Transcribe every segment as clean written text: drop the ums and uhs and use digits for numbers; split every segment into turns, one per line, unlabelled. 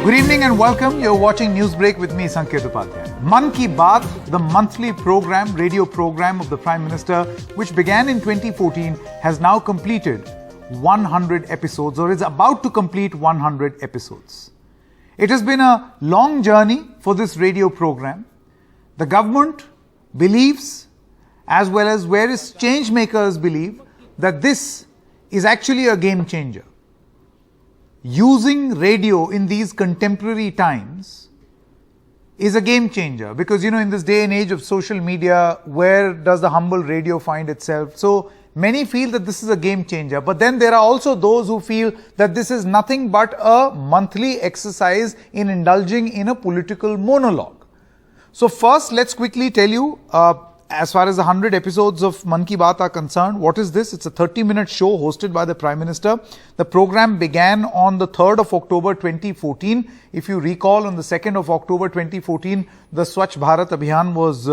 Good evening and welcome. You're watching NewsBreak with me, Sanket Upadhyay. Mann Ki Baat, the monthly program, radio program of the Prime Minister, which began in 2014, has now completed 100 episodes, or is about to complete 100 episodes. It has been a long journey for this radio program. The government believes, as well as various change makers believe, that this is actually a game changer. Using radio in these contemporary times is a game changer because, in this day and age of social media, where does the humble radio find itself? So many feel that this is a game changer, but then there are also those who feel that this is nothing but a monthly exercise in indulging in a political monologue. So first, let's quickly tell you, as far as the 100 episodes of Mann Ki Baat are concerned, what is this? It's a 30-minute show hosted by the Prime Minister. The program began on the 3rd of October 2014. If you recall, on the 2nd of October 2014, the Swachh Bharat Abhiyan was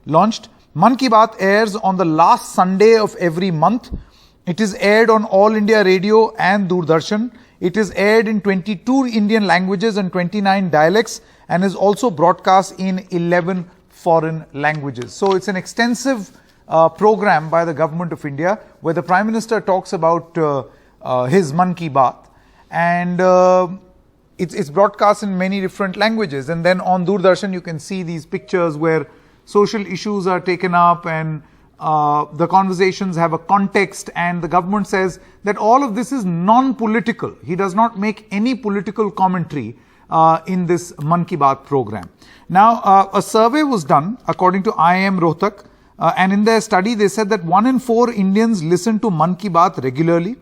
launched. Mann Ki Baat airs on the last Sunday of every month. It is aired on All India Radio and Doordarshan. It is aired in 22 Indian languages and 29 dialects and is also broadcast in 11 foreign languages. So it's an extensive program by the government of India where the Prime Minister talks about his Mann Ki Baat, and it's broadcast in many different languages. And then on Doordarshan you can see these pictures where social issues are taken up and the conversations have a context, and the government says that all of this is non-political. He does not make any political commentary in this Mann Ki Baat program. Now, a survey was done according to IIM Rohtak, and in their study they said that 1 in 4 Indians listen to Mann Ki Baat regularly.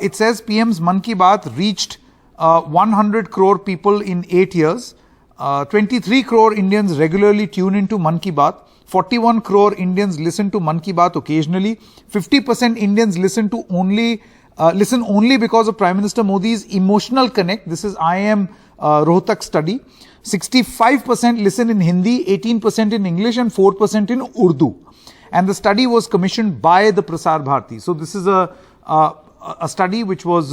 It says PM's Mann Ki Baat reached 100 crore people in 8 years. 23 crore Indians regularly tune into Mann Ki Baat. 41 crore Indians listen to Mann Ki Baat occasionally. 50% Indians listen only because of Prime Minister Modi's emotional connect. This is IIM Rohtak study. 65% listen in Hindi, 18% in English and 4% in Urdu. And the study was commissioned by the Prasar Bharati. So this is a study which was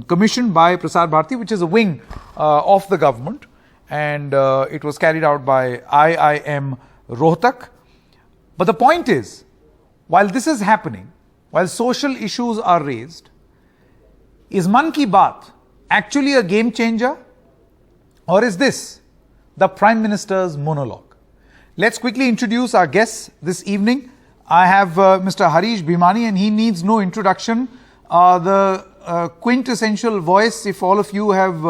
commissioned by Prasar Bharati, which is a wing of the government. And it was carried out by IIM Rohtak. But the point is, while this is happening, while social issues are raised, is Mann Ki Baat actually a game changer? Or is this the Prime Minister's monologue? Let's quickly introduce our guests this evening. I have Mr. Harish Bhimani, and he needs no introduction. The quintessential voice, if all of you have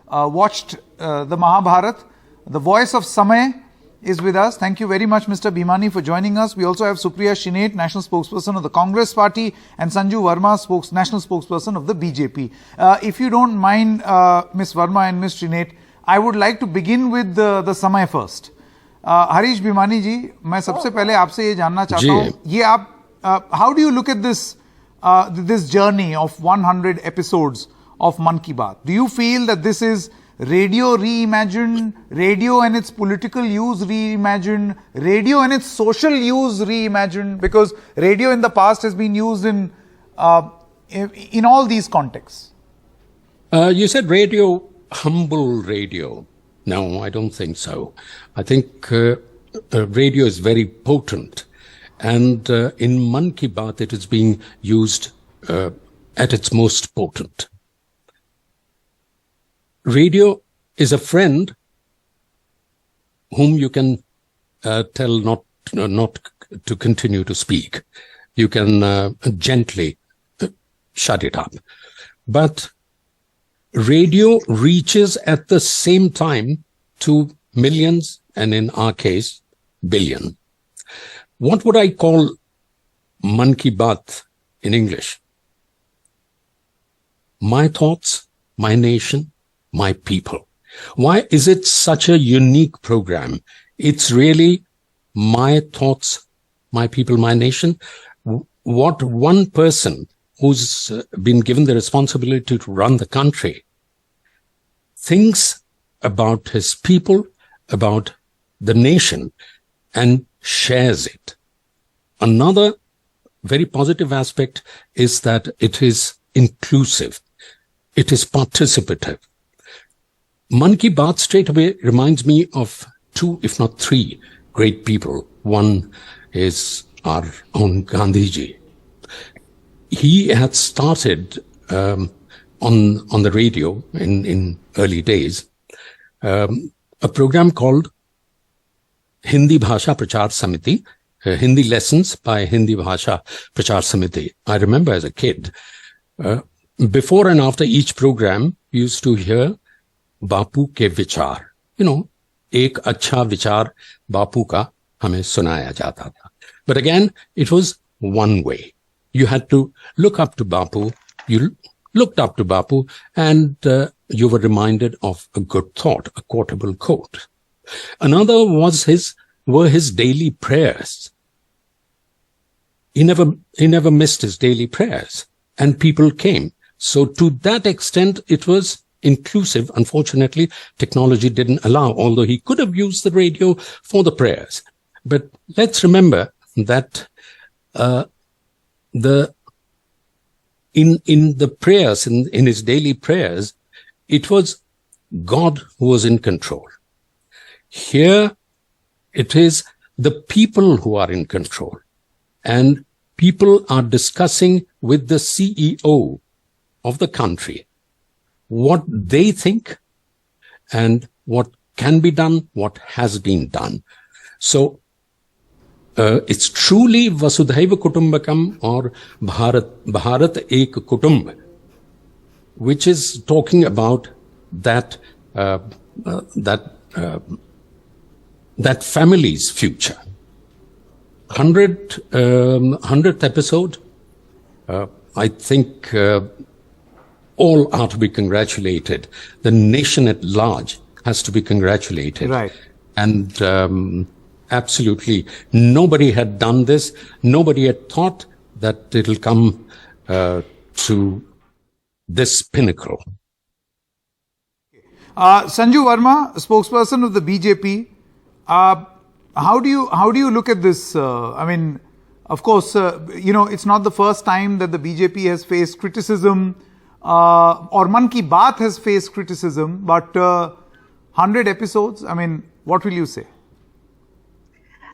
watched the Mahabharat, the voice of Samay is with us. Thank you very much, Mr. Bhimani, for joining us. We also have Supriya Shinate, National Spokesperson of the Congress Party, and Sanju Verma, National Spokesperson of the BJP. If you don't mind, Ms. Verma and Ms. Shinate, I would like to begin with the Samay first. Harish Bhimani ji, मैं सबसे पहले आपसे ये जानना चाहता हूँ, ये आप how do you look at this this journey of 100 episodes of Mann Ki Baat? Do you feel that this is radio reimagined, radio and its political use reimagined, radio and its social use reimagined? Because radio in the past has been used in all these contexts.
You said radio, humble radio. No, I don't think so. I think radio is very potent. And in Mann Ki Baat, it is being used at its most potent. Radio is a friend whom you can tell not to continue to speak. You can gently shut it up. But radio reaches at the same time to millions, and in our case, billion. What would I call Mann Ki Baat in English? My thoughts, my nation, my people. Why is it such a unique program? It's really my thoughts, my people, my nation. What one person who's been given the responsibility to run the country thinks about his people, about the nation, and shares it. Another very positive aspect is that it is inclusive. It is participative. Mann Ki Baat straight away reminds me of two, if not three, great people. One is our own Gandhiji. He had started on the radio in early days a program called Hindi Bhasha Prachar Samiti, Hindi Lessons by Hindi Bhasha Prachar Samiti. I remember as a kid, before and after each program, we used to hear Bapu ke vichar. You know, एक अच्छा विचार बापू का हमें सुनाया जाता था. But again, it was one way. You had to look up to Bapu. You looked up to Bapu and you were reminded of a good thought, a quotable quote. Another were his daily prayers. He never missed his daily prayers, and people came. So to that extent, it was inclusive. Unfortunately, technology didn't allow, although he could have used the radio for the prayers. But let's remember that in the prayers, in his daily prayers, it was God who was in control. Here, it is the people who are in control. And people are discussing with the CEO of the country what they think and what can be done, what has been done. So, it's truly Vasudhaiva Kutumbakam or Bharat Ek Kutumb, which is talking about that family's future. 100th episode, I think all are to be congratulated. The nation at large has to be congratulated.
Right.
And absolutely, nobody had done this. Nobody had thought that it'll come to this pinnacle.
Sanju Verma, spokesperson of the BJP, how do you look at this? I mean, of course, it's not the first time that the BJP has faced criticism, or Mann Ki Baat has faced criticism, but 100 episodes, I mean, what will you say?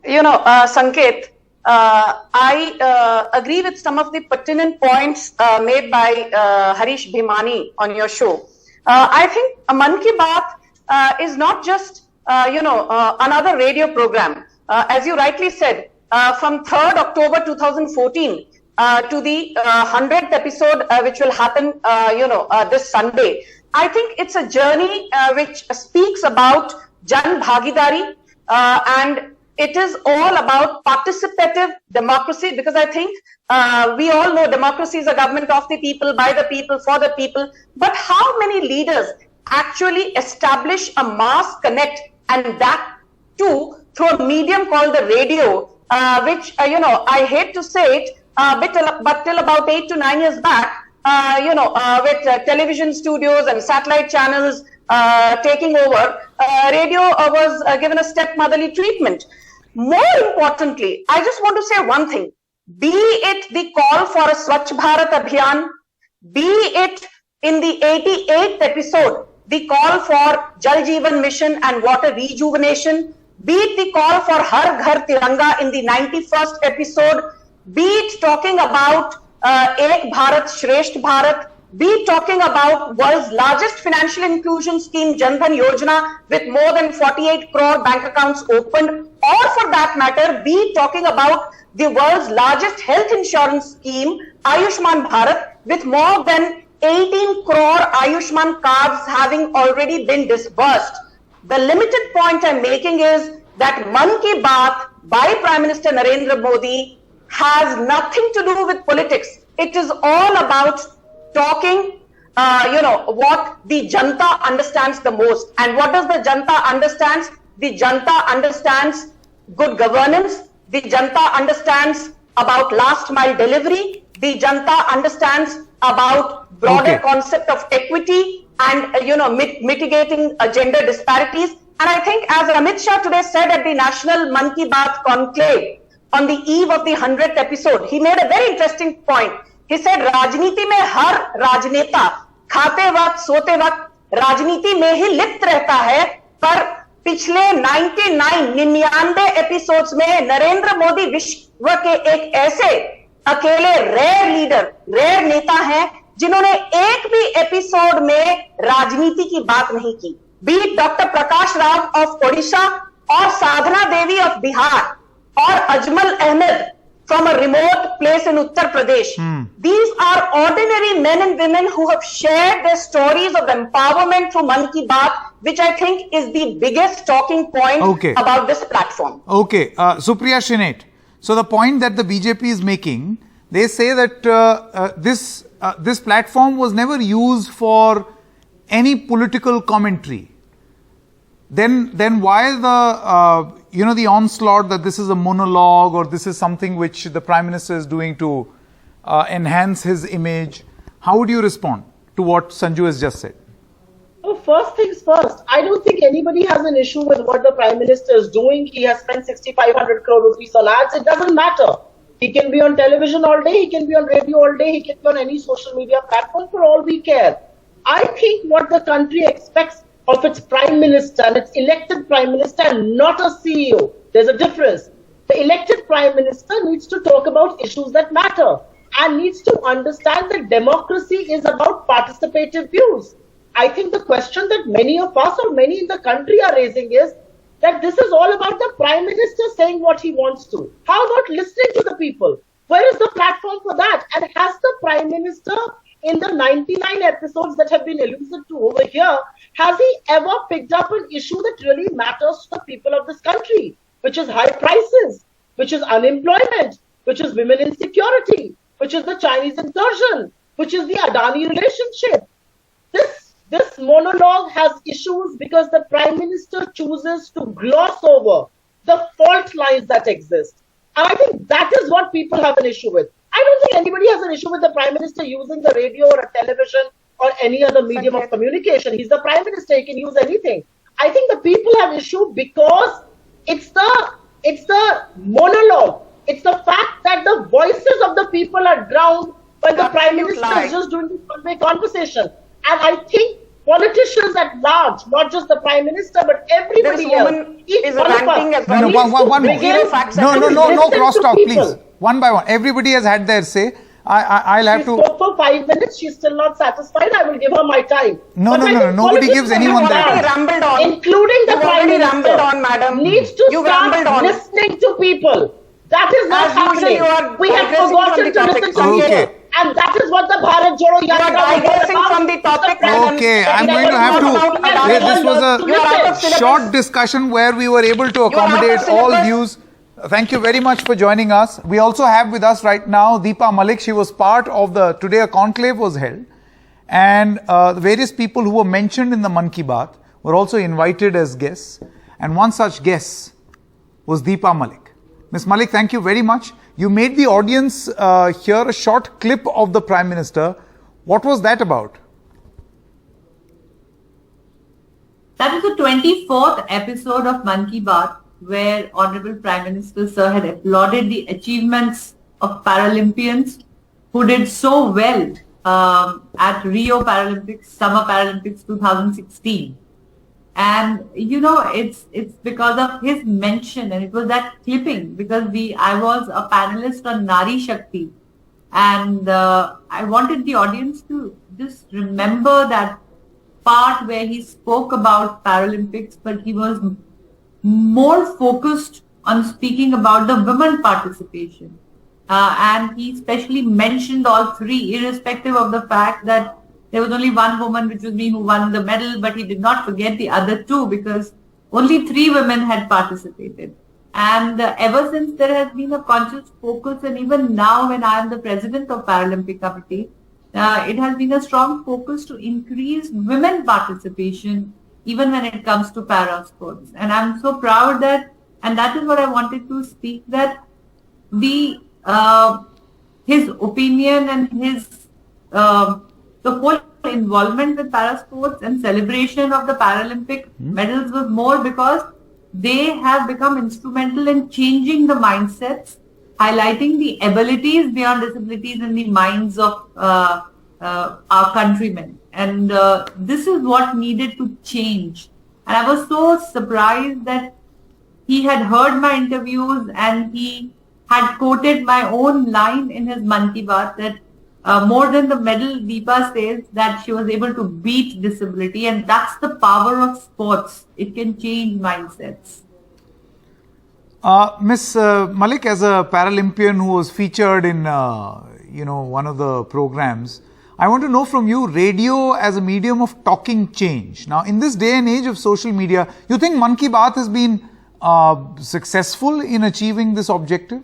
Sanket, I agree with some of the pertinent points made by Harish Bhimani on your show. I think Mann Ki Baat is not just, another radio program. As you rightly said, from 3rd October 2014 to the 100th episode, which will happen, this Sunday. I think it's a journey which speaks about Jan Bhagidari, and it is all about participative democracy, because I think we all know democracy is a government of the people, by the people, for the people. But how many leaders actually establish a mass connect, and that too through a medium called the radio, which, I hate to say it, but till about 8 to 9 years back, with television studios and satellite channels taking over, radio was given a stepmotherly treatment. More importantly, I just want to say one thing. Be it the call for a Swachh Bharat Abhiyan, be it in the 88th episode, the call for Jal Jeevan Mission and water rejuvenation, be it the call for Har Ghar Tiranga in the 91st episode, be it talking about Ek Bharat Shresht Bharat, be it talking about world's largest financial inclusion scheme, Jan Dhan Yojana, with more than 48 crore bank accounts opened, or for that matter, be it talking about the world's largest health insurance scheme, Ayushman Bharat, with more than 18 crore Ayushman cards having already been disbursed. The limited point I'm making is that Mann Ki Baat by Prime Minister Narendra Modi has nothing to do with politics. It is all about talking, what the Janta understands the most. And what does the Janta understands? The Janta understands good governance. The Janta understands about last mile delivery. The Janta understands about broader concept of equity and, mitigating gender disparities. And I think, as Amit Shah today said at the National Mann Ki Baat conclave on the eve of the 100th episode, he made a very interesting point. He said, Rajniti mein har rajneta khate waqt, sote waqt राजनीति में ही लिप्त रहता है, पर पिछले 99 episodes में नरेंद्र मोदी विश्व के एक ऐसे अकेले रेयर नेता हैं जिन्होंने एक भी एपिसोड में राजनीति की बात नहीं की। B doctor Prakash Rao of Odisha और साधना देवी ऑफ बिहार और Ajmal Ahmad from a remote place in Uttar Pradesh. These are ordinary men and women who have shared their stories of empowerment through Mann Ki Baat, which I think is the biggest talking point about this platform.
Okay, Supriya Shrinet. So the point that the BJP is making, they say that this platform was never used for any political commentary. Then why the onslaught that this is a monologue or this is something which the Prime Minister is doing to enhance his image? How would you respond to what Sanju has just said?
Well, first things first, I don't think anybody has an issue with what the Prime Minister is doing. He has spent 6,500 crore rupees on ads. It doesn't matter. He can be on television all day. He can be on radio all day. He can be on any social media platform for all we care. I think what the country expects of its Prime Minister and its elected Prime Minister and not a CEO. There's a difference. The elected Prime Minister needs to talk about issues that matter and needs to understand that democracy is about participative views. I think the question that many of us or many in the country are raising is that this is all about the Prime Minister saying what he wants to. How about listening to the people? Where is the platform for that? And has the Prime Minister, in the 99 episodes that have been alluded to over here, has he ever picked up an issue that really matters to the people of this country, which is high prices, which is unemployment, which is women insecurity, which is the Chinese incursion, which is the Adani relationship? This monologue has issues because the Prime Minister chooses to gloss over the fault lines that exist. And I think that is what people have an issue with. I don't think anybody has an issue with the Prime Minister using the radio or a television or any other medium of communication. He's the Prime Minister, he can use anything. I think the people have issue because it's the monologue. It's the fact that the voices of the people are drowned when the Prime Minister is just doing this one-way conversation. And I think politicians at large, not just the Prime Minister, but everybody else, each one of us,
no, crosstalk, please. One by one. Everybody has had their say. I'll have to.
She spoke for 5 minutes. She's still not satisfied. I will give her my time.
No. Nobody gives anyone that.
Rambled on.
Including the Prime Minister.
Rambled on, madam.
Needs to start listening to people. That is not happening. We have forgotten to listen to people. And that is what the Bharat Jodo Yatra is
digressing from the topic.
Okay, I'm going to have to. This was a short discussion where we were able to accommodate all views. Thank you very much for joining us. We also have with us right now Deepa Malik. She was part of today a conclave was held. And the various people who were mentioned in the Mann Ki Baat were also invited as guests. And one such guest was Deepa Malik. Ms. Malik, thank you very much. You made the audience hear a short clip of the Prime Minister. What was that about?
That is the 24th episode of Mann Ki Baat, where Honorable Prime Minister Sir had applauded the achievements of Paralympians who did so well at Rio Paralympics, Summer Paralympics 2016. And it's because of his mention, and it was that clipping, because I was a panelist on Nari Shakti, and I wanted the audience to just remember that part where he spoke about Paralympics, but he was more focused on speaking about the women participation. And he especially mentioned all three, irrespective of the fact that there was only one woman, which was me, who won the medal, but he did not forget the other two because only 3 women had participated. And ever since there has been a conscious focus, and even now when I am the president of Paralympic Committee, it has been a strong focus to increase women participation even when it comes to para sports. And I'm so proud that, and that is what I wanted to speak, that his opinion and his the whole involvement with para sports and celebration of the Paralympic medals was more because they have become instrumental in changing the mindsets, highlighting the abilities beyond disabilities in the minds of our countrymen. And this is what needed to change. And I was so surprised that he had heard my interviews and he had quoted my own line in his Mann Ki Baat that more than the medal, Deepa says that she was able to beat disability, and that's the power of sports. It can change mindsets.
Miss Malik, as a Paralympian who was featured in one of the programs, I want to know from you, radio as a medium of talking change. Now, in this day and age of social media, you think Mann Ki Baat has been successful in achieving this objective?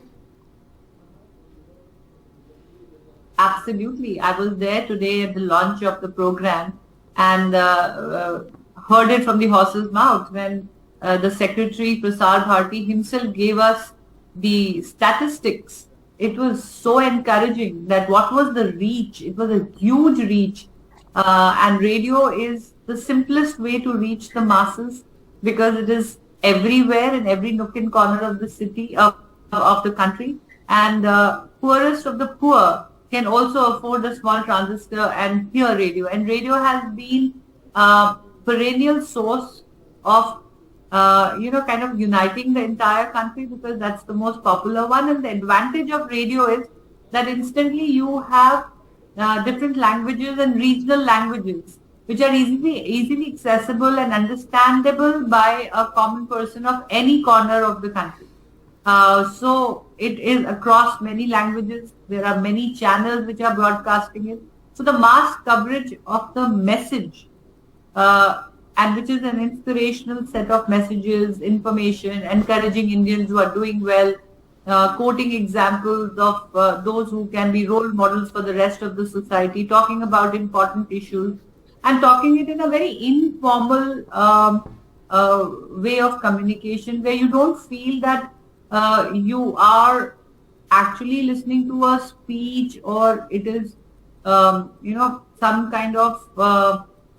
Absolutely. I was there today at the launch of the program and heard it from the horse's mouth when the secretary, Prasad Bharti, himself gave us the statistics. It was so encouraging that what was the reach? It was a huge reach. And radio is the simplest way to reach the masses because it is everywhere in every nook and corner of the city, of the country. And poorest of the poor can also afford a small transistor and hear radio. And radio has been a perennial source of, kind of uniting the entire country because that's the most popular one. And the advantage of radio is that instantly you have different languages and regional languages, which are easily accessible and understandable by a common person of any corner of the country. So it is across many languages. There are many channels which are broadcasting it. So the mass coverage of the message, and which is an inspirational set of messages, information, encouraging Indians who are doing well, quoting examples of those who can be role models for the rest of the society, talking about important issues, and talking it in a very informal way of communication where you don't feel that you are actually listening to a speech or it is, some kind of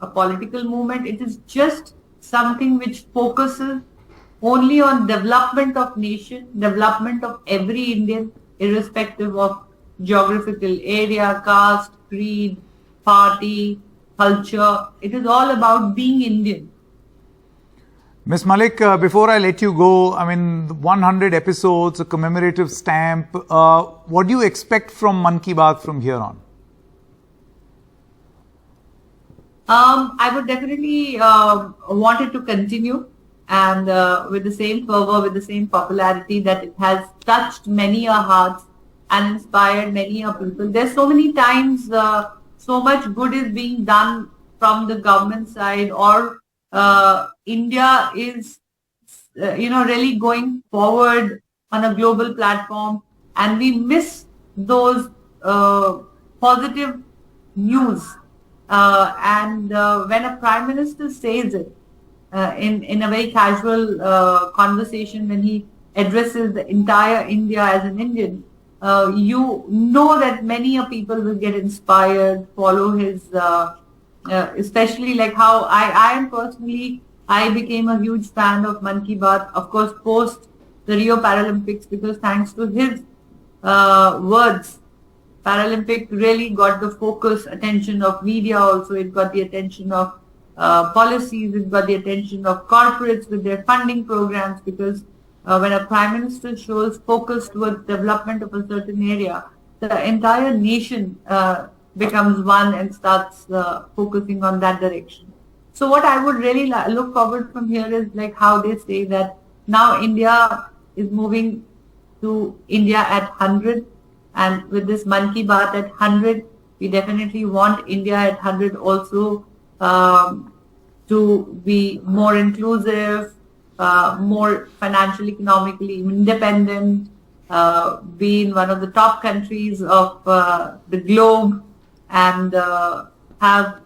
a political movement. It is just something which focuses only on development of nation, development of every Indian, irrespective of geographical area, caste, creed, party, culture. It is all about being Indian.
Ms. Malik, before I let you go, 100 episodes, a commemorative stamp. What do you expect from Mann Ki Baat from here on?
I would definitely want it to continue and with the same fervor, with the same popularity that it has touched many a hearts and inspired many a people. There's so many times so much good is being done from the government side or India is, really going forward on a global platform and we miss those positive news. And when a Prime Minister says it in a very casual conversation, when he addresses the entire India as an Indian, you know that many people will get inspired, follow his, especially like how I am personally, I became a huge fan of Mann Ki Baat, of course, post the Rio Paralympics, because thanks to his words, Paralympic really got the focus, attention of media also. It got the attention of policies. It got the attention of corporates with their funding programs because when a Prime Minister shows focus towards development of a certain area, the entire nation becomes one and starts focusing on that direction. So what I would really look forward from here is like how they say that now India is moving to India at 100. And with this Mann Ki Baat at 100, we definitely want India at 100 also to be more inclusive, more financially, economically independent, be in one of the top countries of the globe, and have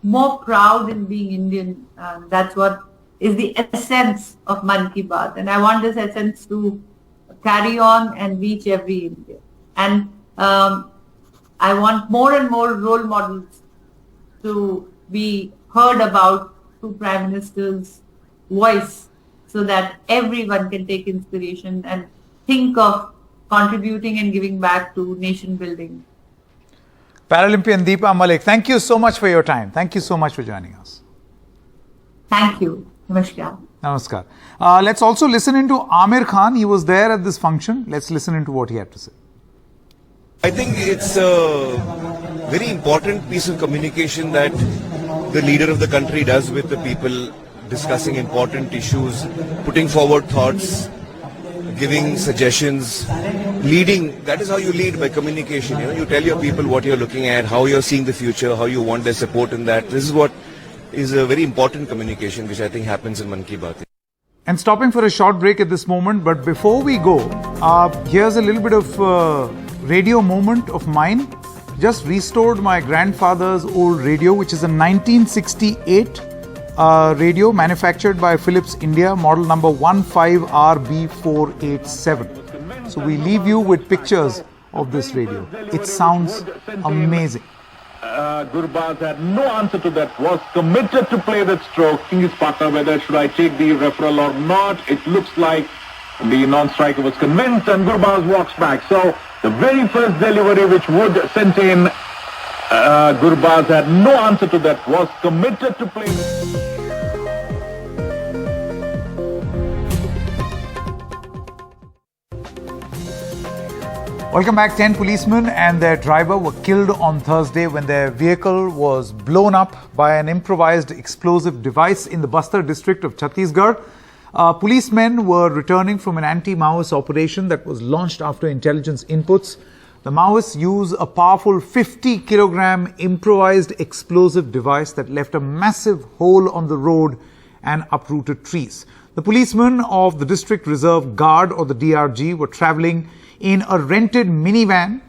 more proud in being Indian. That's what is the essence of Mann Ki Baat. And I want this essence to carry on and reach every Indian. And I want more and more role models to be heard about through Prime Minister's voice so that everyone can take inspiration and think of contributing and giving back to nation building.
Paralympian Deepa Malik, thank you so much for your time. Thank you so much for joining us.
Thank you. Namaskar.
Namaskar. Let's also listen into Amir Khan. He was there at this function. Let's listen into what he had to say.
I think it's a very important piece of communication that the leader of the country does with the people, discussing important issues, putting forward thoughts, giving suggestions, leading. That is how you lead, by communication. You tell your people what you're looking at, how you're seeing the future, how you want their support in that. This is what is a very important communication, which I think happens in Mann Ki Baat.
And stopping for a short break at this moment, but before we go, here's a little bit of radio moment of mine. Just restored my grandfather's old radio, which is a 1968 radio manufactured by Philips India, model number 15RB487. So we leave you with pictures of this radio. It sounds amazing.
Gurbaz had no answer to that, was committed to play that stroke. Asking his partner whether should I take the referral or not. It looks like the non-striker was convinced and Gurbaz walks back. So the very first delivery which Wood sent in, Gurbaz had no answer to that, was committed to play.
Welcome back. 10 policemen and their driver were killed on Thursday when their vehicle was blown up by an improvised explosive device in the Bastar district of Chattisgarh. Policemen were returning from an anti-Maoist operation that was launched after intelligence inputs. The Maoists used a powerful 50-kilogram improvised explosive device that left a massive hole on the road and uprooted trees. The policemen of the District Reserve Guard, or the DRG, were travelling in a rented minivan,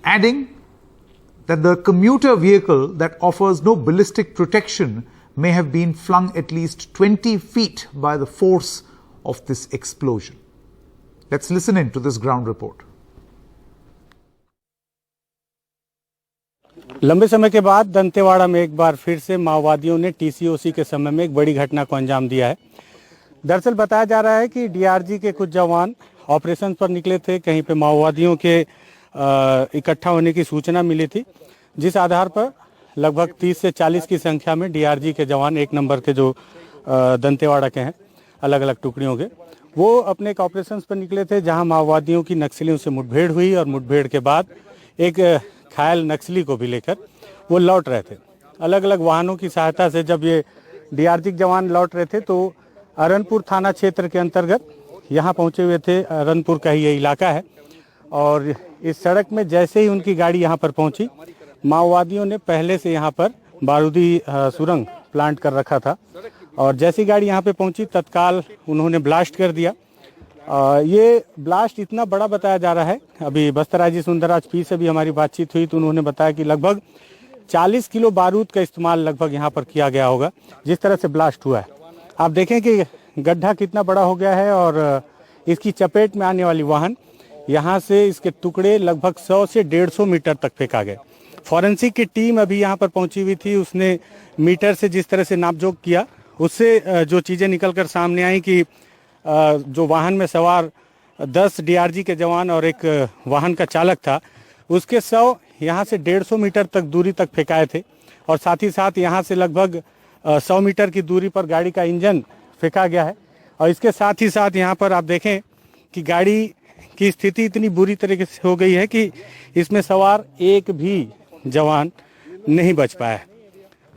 adding that the commuter vehicle that offers no ballistic protection may have been flung at least 20 feet by the force of this explosion. Let's listen in to this ground report.
लंबे समय के बाद दंतेवाड़ा में एक बार फिर से माओवादियों ने टीसीओसी के समय में एक बड़ी घटना को अंजाम दिया है। दरअसल बताया जा रहा है कि डीआरजी के कुछ जवान ऑपरेशन पर निकले थे। कहीं पे माओवादियों के इकट्ठा होने की सूचना मिली थी, जिस आधार पर लगभग 30 से 40 की संख्या में डीआरजी के जवान, एक नंबर के जो दंतेवाड़ा के हैं, अलग अलग टुकड़ियों के, वो अपने एक ऑपरेशन पर निकले थे, जहां माओवादियों की नक्सलियों से मुठभेड़ हुई और मुठभेड़ के बाद एक घायल नक्सली को भी लेकर वो लौट रहे थे। अलग अलग वाहनों की सहायता से जब ये डीआरजी के जवान लौट रहे थे तो अरनपुर थाना क्षेत्र के अंतर्गत यहाँ पहुँचे हुए थे। अरनपुर का ही ये इलाका है और इस सड़क में जैसे ही उनकी गाड़ी यहाँ पर पहुँची, माओवादियों ने पहले से यहाँ पर बारूदी सुरंग प्लांट कर रखा था और जैसी गाड़ी यहाँ पे पहुँची तत्काल उन्होंने ब्लास्ट कर दिया। ये ब्लास्ट इतना बड़ा बताया जा रहा है। अभी बस्तराजी सुंदरराज पी से भी हमारी बातचीत हुई तो उन्होंने बताया कि लगभग 40 किलो बारूद का इस्तेमाल लगभग यहाँ पर किया गया होगा, जिस तरह से ब्लास्ट हुआ है। आप देखें कि गड्ढा कितना बड़ा हो गया है और इसकी चपेट में आने वाली वाहन, यहाँ से इसके टुकड़े लगभग 100 से 150 मीटर तक फेंका गया। फॉरेंसिक की टीम अभी यहाँ पर पहुंची हुई थी। उसने मीटर से जिस तरह से नापजोख किया, उससे जो चीज़ें निकल कर सामने आई कि जो वाहन में सवार 10 डीआरजी के जवान और एक वाहन का चालक था, उसके 100 यहाँ से 150 मीटर तक दूरी तक फेंकाए थे और साथ ही साथ यहाँ से लगभग 100 मीटर की दूरी पर गाड़ी का इंजन फेंका गया है। और इसके साथ ही साथ यहाँ पर आप देखें कि गाड़ी की स्थिति इतनी बुरी तरीके से हो गई है कि इसमें सवार एक भी जवान नहीं बच पाया।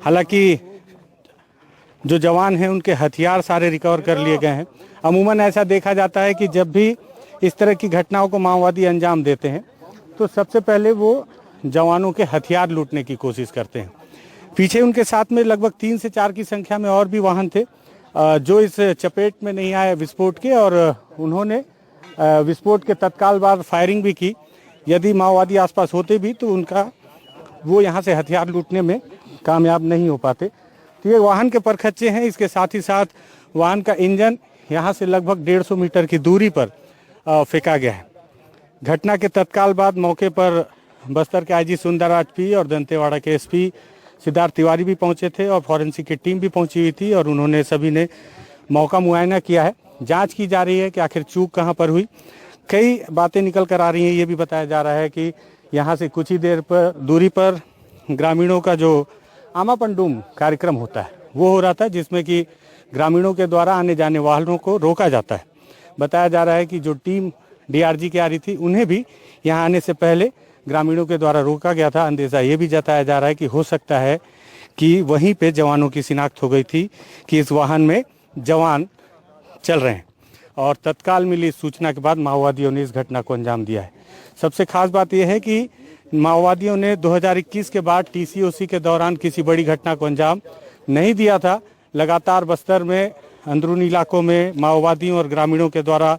हालांकि जो जवान हैं उनके हथियार सारे रिकवर कर लिए गए हैं। अमूमन ऐसा देखा जाता है कि जब भी इस तरह की घटनाओं को माओवादी अंजाम देते हैं तो सबसे पहले वो जवानों के हथियार लूटने की कोशिश करते हैं। पीछे उनके साथ में लगभग 3 से 4 की संख्या में और भी वाहन थे जो इस चपेट में नहीं आए विस्फोट के, और उन्होंने विस्फोट के तत्काल बाद फायरिंग भी की। यदि माओवादी आसपास होते भी तो उनका वो यहाँ से हथियार लूटने में कामयाब नहीं हो पाते। तो ये वाहन के परखच्चे हैं। इसके साथ ही साथ वाहन का इंजन यहाँ से लगभग 150 मीटर की दूरी पर फेंका गया है। घटना के तत्काल बाद मौके पर बस्तर के आईजी सुंदरराज पी और दंतेवाड़ा के एसपी सिद्धार्थ तिवारी भी पहुंचे थे और फॉरेंसिक की टीम भी पहुंची हुई थी और उन्होंने सभी ने मौका मुआयना किया है। जांच की जा रही है कि आखिर चूक कहां पर हुई। कई बातें निकल कर आ रही हैं। ये भी बताया जा रहा है कि यहाँ से कुछ ही देर पर दूरी पर ग्रामीणों का जो आमापंडुम कार्यक्रम होता है वो हो रहा था, जिसमें कि ग्रामीणों के द्वारा आने जाने वालों को रोका जाता है। बताया जा रहा है कि जो टीम डीआरजी की आ रही थी उन्हें भी यहाँ आने से पहले ग्रामीणों के द्वारा रोका गया था। अंदेशा ये भी जताया जा रहा है कि हो सकता है कि वहीं पे जवानों की शिनाख्त हो गई थी कि इस वाहन में जवान चल रहे हैं, और तत्काल मिली सूचना के बाद माओवादियों ने इस घटना को अंजाम दिया है। सबसे खास बात यह है कि माओवादियों ने 2021 के बाद टीसीओसी के दौरान किसी बड़ी घटना को अंजाम नहीं दिया था। लगातार बस्तर में अंदरूनी इलाकों में माओवादियों और ग्रामीणों के द्वारा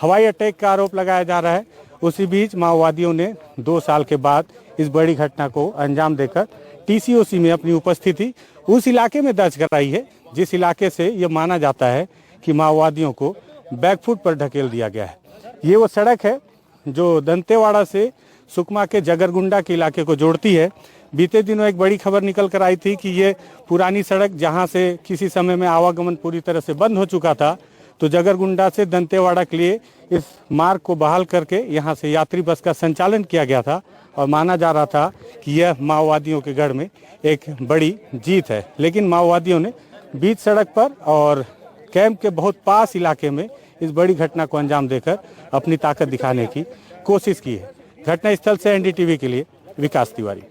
हवाई अटैक का आरोप लगाया जा रहा है। उसी बीच माओवादियों ने 2 साल के बाद इस बड़ी घटना को अंजाम देकर टीसीओसी में अपनी उपस्थिति उस इलाके में दर्ज कराई है, जिस इलाके से ये माना जाता है कि माओवादियों को बैकफुट पर ढकेल दिया गया है। ये वो सड़क है जो दंतेवाड़ा से सुकमा के जगरगुंडा के इलाके को जोड़ती है। बीते दिनों एक बड़ी खबर निकल कर आई थी कि ये पुरानी सड़क जहां से किसी समय में आवागमन पूरी तरह से बंद हो चुका था, तो जगरगुंडा से दंतेवाड़ा के लिए इस मार्ग को बहाल करके यहां से यात्री बस का संचालन किया गया था, और माना जा रहा था कि यह माओवादियों के गढ़ में एक बड़ी जीत है। लेकिन माओवादियों ने बीच सड़क पर और कैंप के बहुत पास इलाके में इस बड़ी घटना को अंजाम देकर अपनी ताकत दिखाने की कोशिश की है। घटनास्थल से एनडीटीवी के लिए विकास तिवारी।